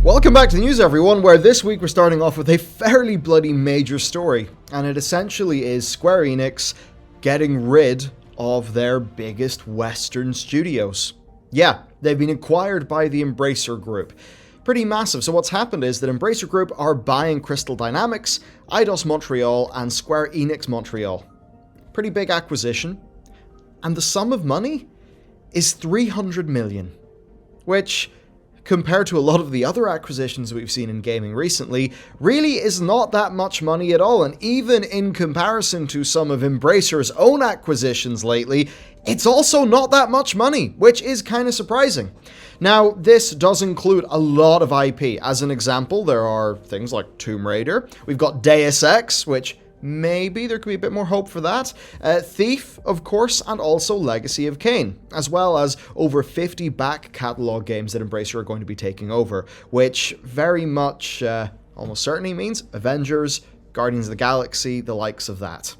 Welcome back to the news, everyone, where this week we're starting off with a fairly bloody major story, and it essentially is Square Enix getting rid of their biggest Western studios. Yeah, they've been acquired by the Embracer Group. Pretty massive. So what's happened is that Embracer Group are buying Crystal Dynamics, Eidos Montreal, and Square Enix Montreal. Pretty big acquisition. And the sum of money is $300 million, which, compared to a lot of the other acquisitions we've seen in gaming recently, really is not that much money at all. And even in comparison to some of Embracer's own acquisitions lately, it's also not that much money, which is kind of surprising. Now, this does include a lot of IP. As an example, there are things like Tomb Raider. We've got Deus Ex, which maybe there could be a bit more hope for that. Thief, of course, and also Legacy of Kain, as well as over 50 back catalogue games that Embracer are going to be taking over, which very much almost certainly means Avengers, Guardians of the Galaxy, the likes of that.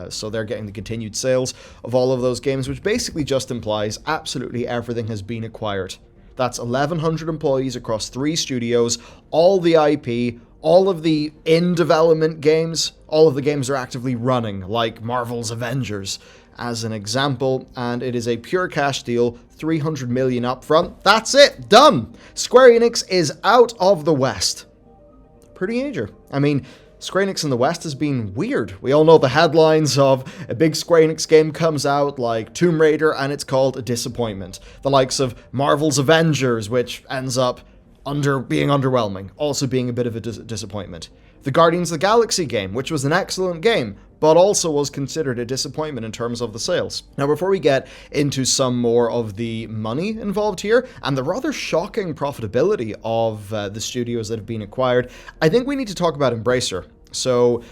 So they're getting the continued sales of all of those games, which basically just implies absolutely everything has been acquired. That's 1,100 employees across 3 studios, all the IP, all of the in-development games, all of the games are actively running, like Marvel's Avengers, as an example, and it is a pure cash deal, $300 million upfront. That's it, done! Square Enix is out of the West. Pretty major. I mean, Square Enix in the West has been weird. We all know the headlines of a big Square Enix game comes out, like Tomb Raider, and it's called a disappointment. The likes of Marvel's Avengers, which ends up being underwhelming, also being a bit of a disappointment. The Guardians of the Galaxy game, which was an excellent game, but also was considered a disappointment in terms of the sales. Now, before we get into some more of the money involved here, and the rather shocking profitability of the studios that have been acquired, I think we need to talk about Embracer. So,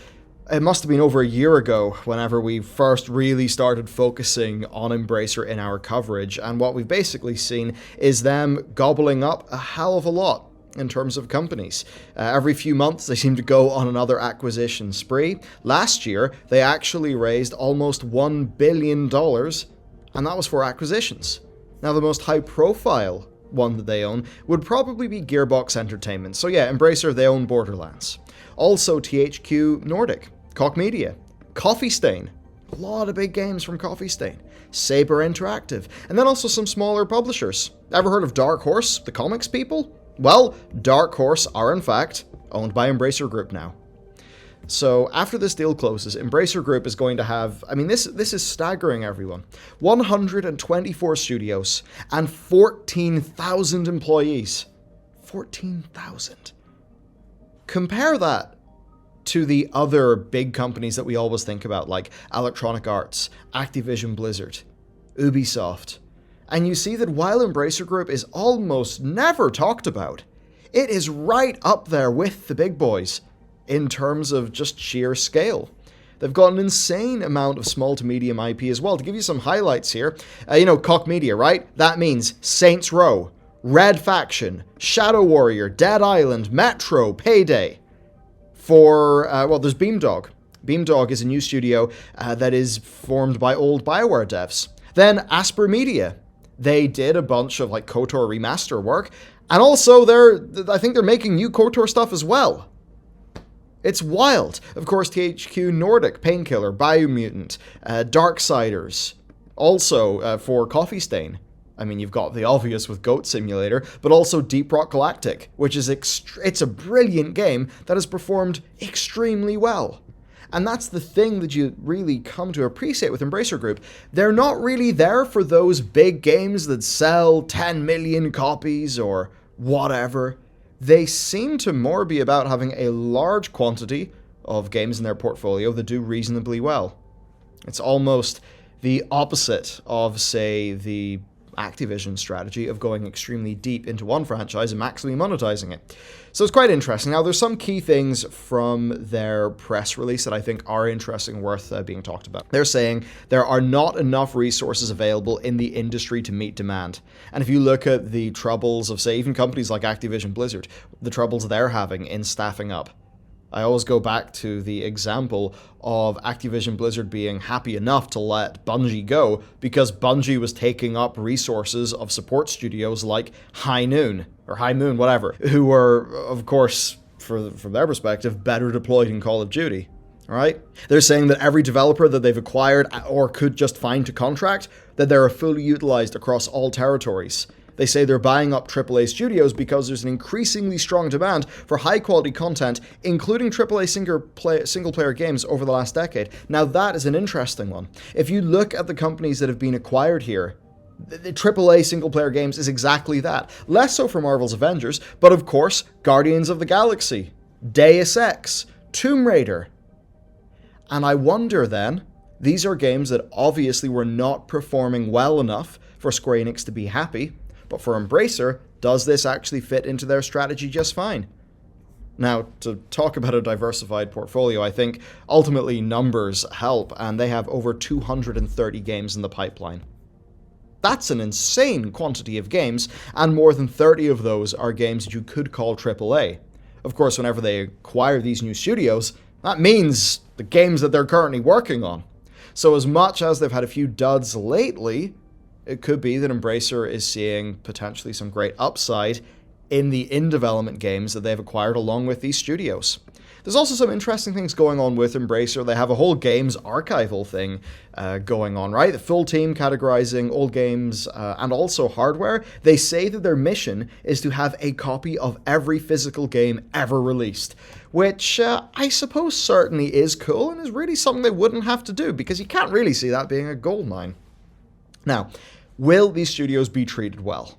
it must have been over a year ago whenever we first really started focusing on Embracer in our coverage, and what we've basically seen is them gobbling up a hell of a lot in terms of companies. Every few months they seem to go on another acquisition spree. Last year they actually raised almost $1 billion, and that was for acquisitions. Now, the most high profile one that they own would probably be Gearbox Entertainment. So yeah, Embracer, they own Borderlands. Also THQ Nordic, Koch Media, Coffee Stain, a lot of big games from Coffee Stain, Saber Interactive, and then also some smaller publishers. Ever heard of Dark Horse, the comics people? Well, Dark Horse are in fact owned by Embracer Group now. So after this deal closes, Embracer Group is going to have, I mean, this is staggering, everyone, 124 studios and 14,000 employees. 14,000. Compare that to the other big companies that we always think about, like Electronic Arts, Activision Blizzard, Ubisoft. And you see that while Embracer Group is almost never talked about, it is right up there with the big boys in terms of just sheer scale. They've got an insane amount of small to medium IP as well. To give you some highlights here, Koch Media, right? That means Saints Row, Red Faction, Shadow Warrior, Dead Island, Metro, Payday. There's Beamdog. Beamdog is a new studio that is formed by old BioWare devs. Then Asper Media. They did a bunch of like KOTOR remaster work, and also I think they're making new KOTOR stuff as well. It's wild. Of course, THQ Nordic, Painkiller, Biomutant, Darksiders. Also for Coffee Stain. I mean, you've got the obvious with Goat Simulator, but also Deep Rock Galactic, which is it's a brilliant game that has performed extremely well. And that's the thing that you really come to appreciate with Embracer Group. They're not really there for those big games that sell 10 million copies or whatever. They seem to more be about having a large quantity of games in their portfolio that do reasonably well. It's almost the opposite of, say, the Activision strategy of going extremely deep into one franchise and maximally monetizing it. So it's quite interesting. Now, there's some key things from their press release that I think are interesting and worth being talked about. They're saying there are not enough resources available in the industry to meet demand. And if you look at the troubles of, say, even companies like Activision Blizzard, the troubles they're having in staffing up, I always go back to the example of Activision Blizzard being happy enough to let Bungie go because Bungie was taking up resources of support studios like High Noon, or High Moon, whatever, who were, of course, from their perspective, better deployed in Call of Duty. Right? They're saying that every developer that they've acquired or could just find to contract, that they're fully utilized across all territories. They say they're buying up AAA studios because there's an increasingly strong demand for high-quality content, including AAA single-player games over the last decade. Now that is an interesting one. If you look at the companies that have been acquired here, the AAA single-player games is exactly that. Less so for Marvel's Avengers, but of course, Guardians of the Galaxy, Deus Ex, Tomb Raider. And I wonder then, these are games that obviously were not performing well enough for Square Enix to be happy, but for Embracer, does this actually fit into their strategy just fine? Now, to talk about a diversified portfolio, I think ultimately numbers help, and they have over 230 games in the pipeline. That's an insane quantity of games, and more than 30 of those are games that you could call AAA. Of course, whenever they acquire these new studios, that means the games that they're currently working on. So as much as they've had a few duds lately, it could be that Embracer is seeing potentially some great upside in the in-development games that they've acquired along with these studios. There's also some interesting things going on with Embracer. They have a whole games archival thing going on, right? The full team categorizing old games and also hardware. They say that their mission is to have a copy of every physical game ever released, which I suppose certainly is cool and is really something they wouldn't have to do because you can't really see that being a goldmine. Now, will these studios be treated well?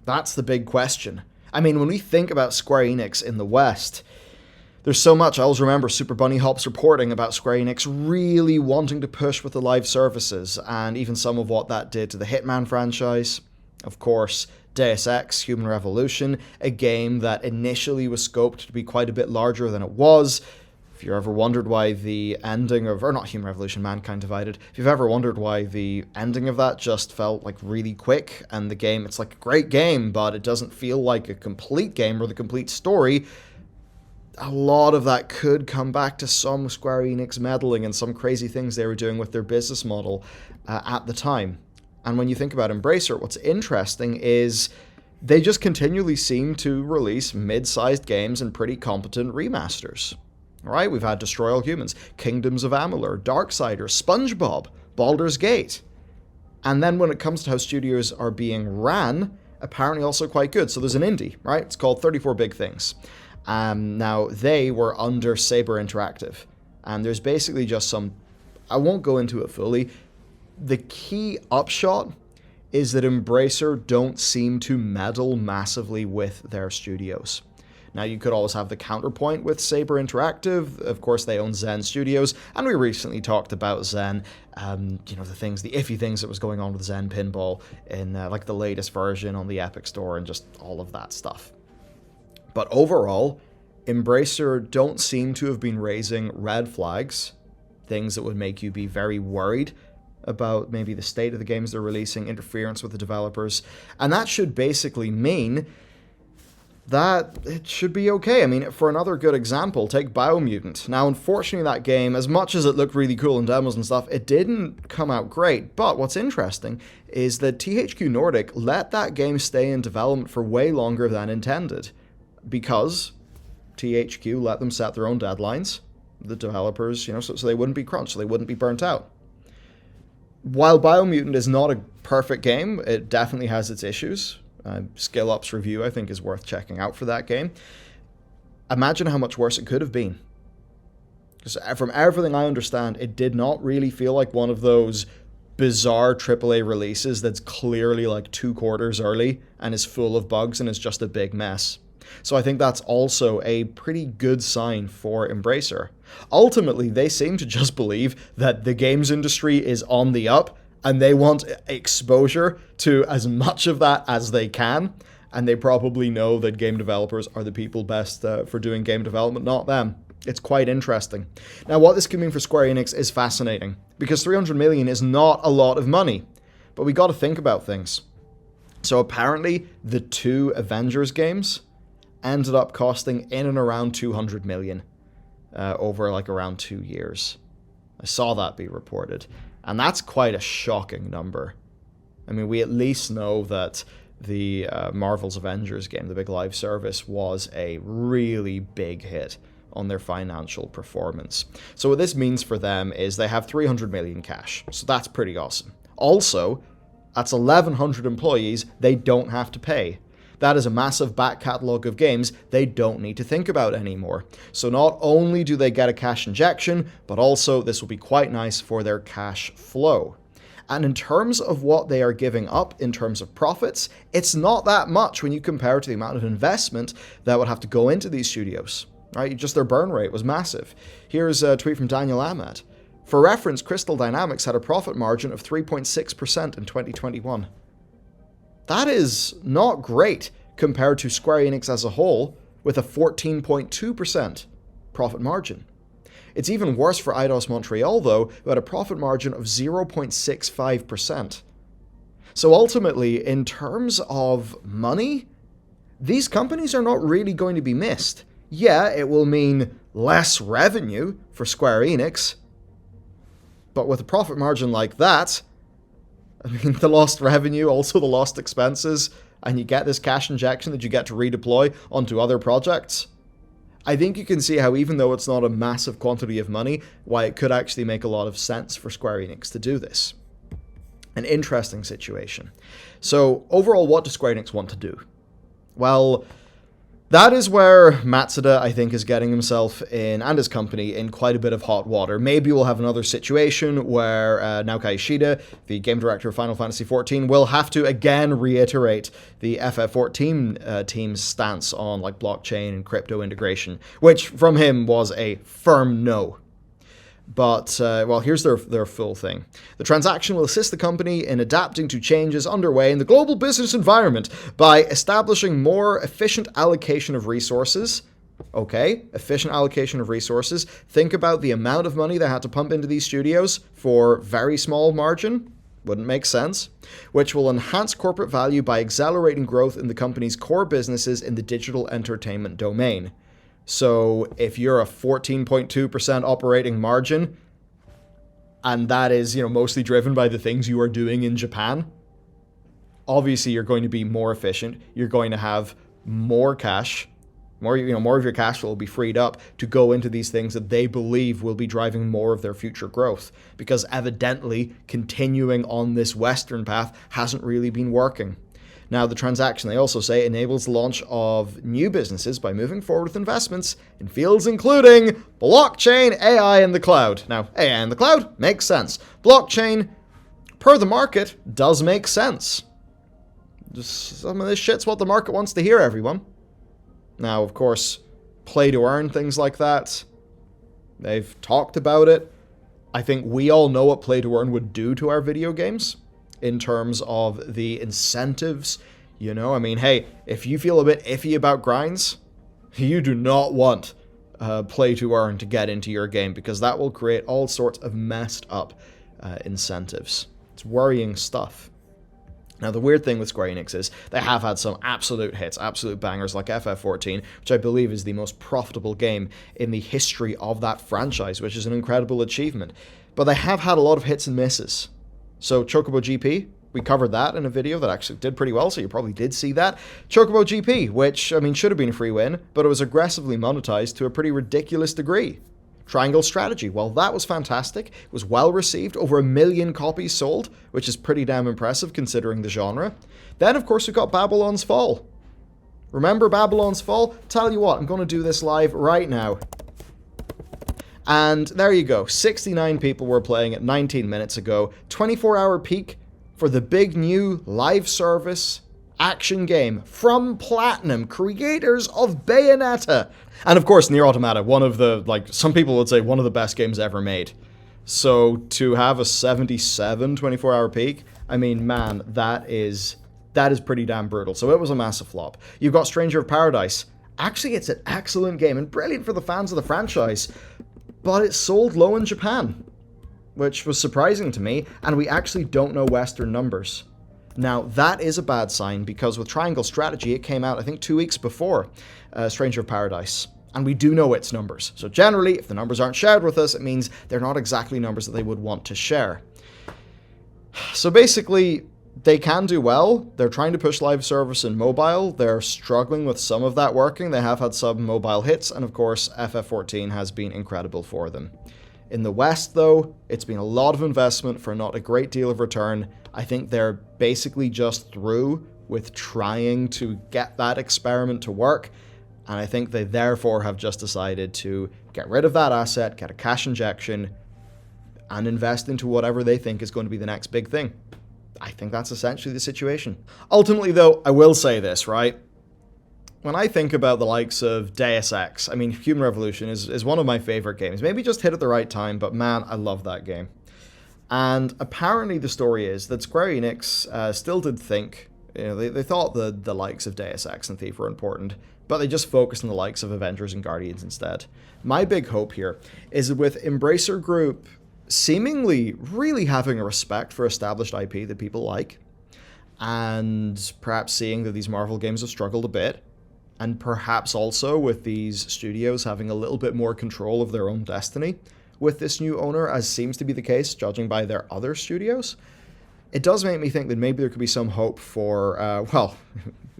That's the big question. I mean, when we think about Square Enix in the West, there's so much. I always remember Super Bunny Hop's reporting about Square Enix really wanting to push with the live services, and even some of what that did to the Hitman franchise. Of course, Deus Ex, Human Revolution, a game that initially was scoped to be quite a bit larger than it was. If you ever wondered why the ending of, or not Human Revolution, Mankind Divided, if you've ever wondered why the ending of that just felt like really quick, and the game, it's like a great game, but it doesn't feel like a complete game or the complete story, a lot of that could come back to some Square Enix meddling and some crazy things they were doing with their business model at the time. And when you think about Embracer, what's interesting is they just continually seem to release mid-sized games and pretty competent remasters. All right, we've had Destroy All Humans, Kingdoms of Amalur, Darksiders, SpongeBob, Baldur's Gate. And then when it comes to how studios are being ran, apparently also quite good. So there's an indie, right? It's called 34 Big Things. Now, they were under Saber Interactive, and there's basically just some, I won't go into it fully. The key upshot is that Embracer don't seem to meddle massively with their studios. Now, you could always have the counterpoint with Saber Interactive. Of course, they own Zen Studios, and we recently talked about Zen, the iffy things that was going on with Zen Pinball in like the latest version on the Epic Store and just all of that stuff. But overall, Embracer don't seem to have been raising red flags, things that would make you be very worried about maybe the state of the games they're releasing, interference with the developers, and that should basically mean that it should be okay. I mean, for another good example, take Biomutant. Now, unfortunately, that game, as much as it looked really cool in demos and stuff, it didn't come out great. But what's interesting is that THQ Nordic let that game stay in development for way longer than intended, because THQ let them set their own deadlines, the developers, so they wouldn't be crunched, so they wouldn't be burnt out. While Biomutant is not a perfect game, it definitely has its issues. Skill Up's review, I think, is worth checking out for that game. Imagine how much worse it could have been. Because from everything I understand, it did not really feel like one of those bizarre AAA releases that's clearly like 2 quarters early and is full of bugs and is just a big mess. So I think that's also a pretty good sign for Embracer. Ultimately, they seem to just believe that the games industry is on the up and they want exposure to as much of that as they can. And they probably know that game developers are the people best for doing game development, not them. It's quite interesting. Now, what this could mean for Square Enix is fascinating, because 300 million is not a lot of money. But we got to think about things. So apparently, the 2 Avengers games ended up costing in and around 200 million over like around 2 years. I saw that be reported, and that's quite a shocking number. I mean, we at least know that the Marvel's Avengers game, the big live service, was a really big hit on their financial performance. So what this means for them is they have 300 million cash, so that's pretty awesome. Also, that's 1,100 employees they don't have to pay. That is a massive back catalogue of games they don't need to think about anymore. So not only do they get a cash injection, but also this will be quite nice for their cash flow. And in terms of what they are giving up in terms of profits, it's not that much when you compare it to the amount of investment that would have to go into these studios. Right? Just their burn rate was massive. Here's a tweet from Daniel Ahmed. For reference, Crystal Dynamics had a profit margin of 3.6% in 2021. That is not great compared to Square Enix as a whole, with a 14.2% profit margin. It's even worse for Eidos Montreal, though, who had a profit margin of 0.65%. So ultimately, in terms of money, these companies are not really going to be missed. Yeah, it will mean less revenue for Square Enix, but with a profit margin like that, I mean, the lost revenue, also the lost expenses, and you get this cash injection that you get to redeploy onto other projects. I think you can see how, even though it's not a massive quantity of money, why it could actually make a lot of sense for Square Enix to do this. An interesting situation. So, overall, what does Square Enix want to do? Well, that is where Matsuda, I think, is getting himself in, and his company, in quite a bit of hot water. Maybe we'll have another situation where Naoki Ishida, the game director of Final Fantasy XIV, will have to again reiterate the FF14 team's stance on like blockchain and crypto integration, which from him was a firm no. But, well, here's their full thing. The transaction will assist the company in adapting to changes underway in the global business environment by establishing more efficient allocation of resources. Okay, efficient allocation of resources. Think about the amount of money they had to pump into these studios for very small margin. Wouldn't make sense. Which will enhance corporate value by accelerating growth in the company's core businesses in the digital entertainment domain. So if you're a 14.2% operating margin, and that is, mostly driven by the things you are doing in Japan, obviously you're going to be more efficient. You're going to have more cash, more of your cash flow will be freed up to go into these things that they believe will be driving more of their future growth. Because evidently, continuing on this Western path hasn't really been working. Now, the transaction, they also say, enables the launch of new businesses by moving forward with investments in fields including blockchain, AI, and the cloud. Now, AI and the cloud makes sense. Blockchain, per the market, does make sense. Just some of this shit's what the market wants to hear, everyone. Now, of course, play to earn, things like that. They've talked about it. I think we all know what play to earn would do to our video games. In terms of the incentives, I mean, hey, if you feel a bit iffy about grinds, you do not want play to earn to get into your game, because that will create all sorts of messed up incentives. It's worrying stuff. Now, the weird thing with Square Enix is they have had some absolute hits, absolute bangers like FF14, which I believe is the most profitable game in the history of that franchise, which is an incredible achievement. But they have had a lot of hits and misses. So Chocobo GP, we covered that in a video that actually did pretty well, so you probably did see that. Chocobo GP, which, I mean, should have been a free win, but it was aggressively monetized to a pretty ridiculous degree. Triangle Strategy, well, that was fantastic. It was well received, over 1 million copies sold, which is pretty damn impressive considering the genre. Then, of course, we've got Babylon's Fall. Remember Babylon's Fall? Tell you what, I'm going to do this live right now. And there you go, 69 people were playing it 19 minutes ago. 24-hour peak for the big new live service action game from Platinum, creators of Bayonetta. And of course, Nier Automata, one of the, some people would say one of the best games ever made. So to have a 77 24-hour peak, I mean, man, that is pretty damn brutal. So it was a massive flop. You've got Stranger of Paradise. Actually, it's an excellent game and brilliant for the fans of the franchise. But it sold low in Japan, which was surprising to me, and we actually don't know Western numbers. Now, that is a bad sign because with Triangle Strategy, it came out, I think, 2 weeks before Stranger of Paradise. And we do know its numbers. So generally, if the numbers aren't shared with us, it means they're not exactly numbers that they would want to share. So basically, they can do well. They're trying to push live service in mobile. They're struggling with some of that working. They have had some mobile hits, and of course, FF14 has been incredible for them. In the West, though, it's been a lot of investment for not a great deal of return. I think they're basically just through with trying to get that experiment to work, and I think they therefore have just decided to get rid of that asset, get a cash injection, and invest into whatever they think is going to be the next big thing. I think that's essentially the situation. Ultimately, though, I will say this, right? When I think about the likes of Deus Ex, I mean, Human Revolution is one of my favorite games. Maybe just hit at the right time, but man, I love that game. And apparently the story is that Square Enix still did think, they thought the likes of Deus Ex and Thief were important, but they just focused on the likes of Avengers and Guardians instead. My big hope here is that with Embracer Group seemingly really having a respect for established IP that people like, and perhaps seeing that these Marvel games have struggled a bit, and perhaps also with these studios having a little bit more control of their own destiny with this new owner, as seems to be the case, judging by their other studios, it does make me think that maybe there could be some hope for, well,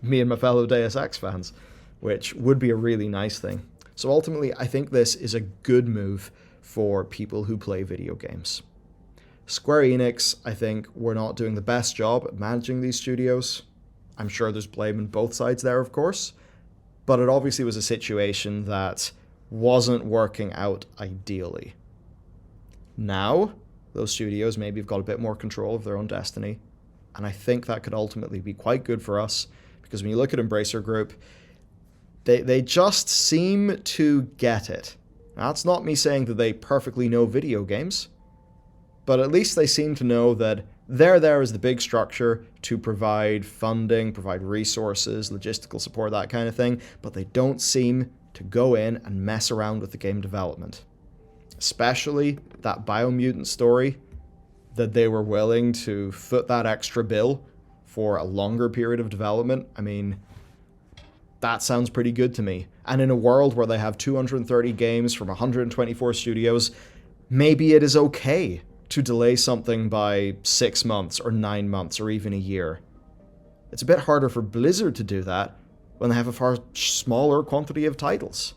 me and my fellow Deus Ex fans, which would be a really nice thing. So ultimately, I think this is a good move for people who play video games. Square Enix, I think, were not doing the best job at managing these studios. I'm sure there's blame on both sides there, of course, but it obviously was a situation that wasn't working out ideally. Now, those studios maybe have got a bit more control of their own destiny, and I think that could ultimately be quite good for us, because when you look at Embracer Group, they just seem to get it. Now, that's not me saying that they perfectly know video games, but at least they seem to know that they're there as the big structure to provide funding, provide resources, logistical support, that kind of thing, but they don't seem to go in and mess around with the game development. Especially that Biomutant story, that they were willing to foot that extra bill for a longer period of development. I mean, that sounds pretty good to me. And in a world where they have 230 games from 124 studios, maybe it is okay to delay something by 6 months or 9 months or even a year. It's a bit harder for Blizzard to do that when they have a far smaller quantity of titles.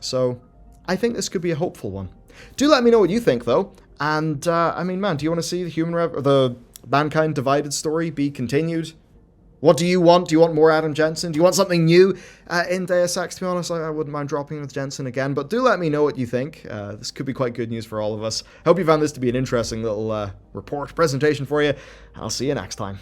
So I think this could be a hopeful one. Do let me know what you think, though. And, I mean, man, do you want to see the Mankind Divided story be continued? What do you want? Do you want more Adam Jensen? Do you want something new in Deus Ex? To be honest, I wouldn't mind dropping in with Jensen again, but do let me know what you think. This could be quite good news for all of us. Hope you found this to be an interesting little report presentation for you, and I'll see you next time.